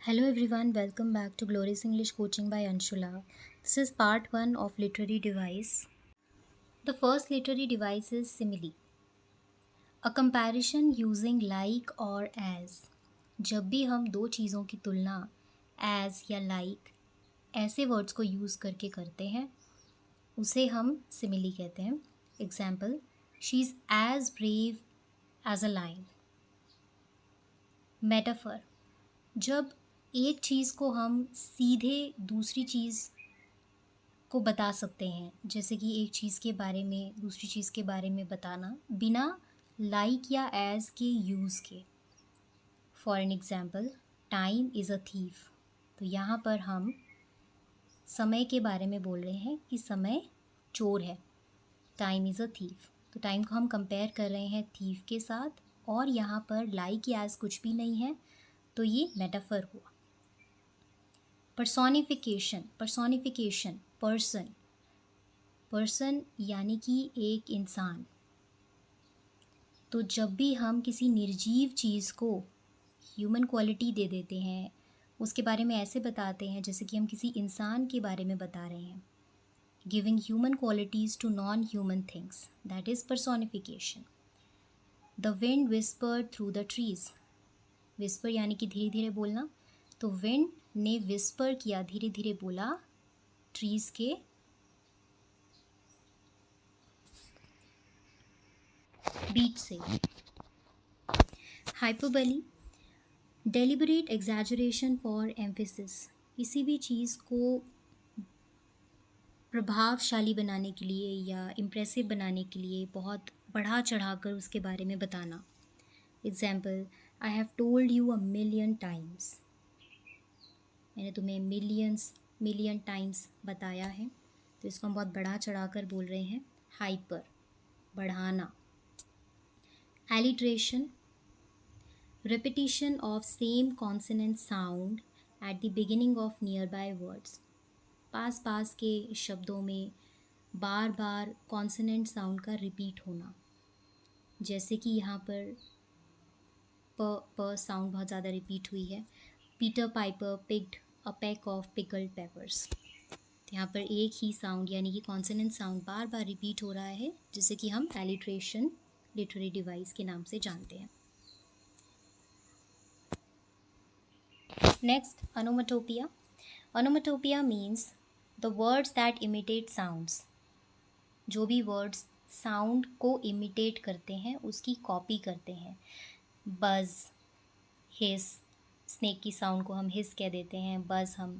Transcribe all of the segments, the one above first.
Hello everyone, welcome back to Glorious English Coaching by Anshula. This is part 1 of literary device. The first literary device is simile. A comparison using like or as. जब भी हम दो चीज़ों की तुलना as या like ऐसे words को यूज़ करके करते हैं उसे हम simile कहते हैं. Example, she is as brave as a lion. Metaphor, जब एक चीज़ को हम सीधे दूसरी चीज़ को बता सकते हैं, जैसे कि एक चीज़ के बारे में दूसरी चीज़ के बारे में बताना बिना लाइक या एज के यूज़ के. For an example, time is a thief. तो यहाँ पर हम समय के बारे में बोल रहे हैं कि समय चोर है. Time is a thief. तो टाइम को हम कंपेयर कर रहे हैं थीफ के साथ और यहाँ पर लाइक या एज कुछ भी नहीं है, तो ये मेटाफर हुआ. पर्सोनिफिकेशन. पर्सन यानी कि एक इंसान. तो जब भी हम किसी निर्जीव चीज़ को ह्यूमन क्वालिटी दे देते हैं, उसके बारे में ऐसे बताते हैं जैसे कि हम किसी इंसान के बारे में बता रहे हैं. Giving human qualities to non human things, that is personification. The wind whispered through the trees. Whisper यानी कि धीरे धीरे बोलना. तो विंड ने विस्पर किया, धीरे धीरे बोला ट्रीज़ के बीच से. Hyperbole, deliberate exaggeration for emphasis. किसी भी चीज़ को प्रभावशाली बनाने के लिए या इम्प्रेसिव बनाने के लिए बहुत बढ़ा चढ़ाकर उसके बारे में बताना. Example, I have told you a million times. मैंने तुम्हें मिलियन टाइम्स बताया है. तो इसको हम बहुत बढ़ा चढ़ाकर बोल रहे हैं. हाइपर, बढ़ाना. Alliteration, repetition of same consonant sound at the beginning of nearby words. पास पास के शब्दों में बार बार कॉन्सोनेंट साउंड का रिपीट होना. जैसे कि यहाँ पर प साउंड बहुत ज़्यादा रिपीट हुई है. Peter Piper picked a pack of pickled papers. यहाँ पर एक ही साउंड यानी कि कॉन्सोनेंट साउंड बार बार रिपीट हो रहा है, जिसे कि हम एलिट्रेशन लिटरेरी डिवाइस के नाम से जानते हैं. Next, onomatopoeia. Onomatopoeia means the words that imitate sounds. जो भी words sound को imitate करते हैं उसकी copy करते हैं. Buzz, hiss. Snake की sound को हम hiss कह देते हैं. Buzz हम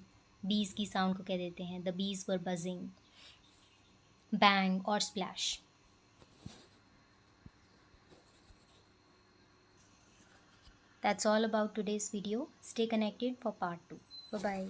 bees की sound को कह देते हैं. The bees were buzzing. Bang और splash. That's all about today's video. Stay connected for part 2. Bye-bye.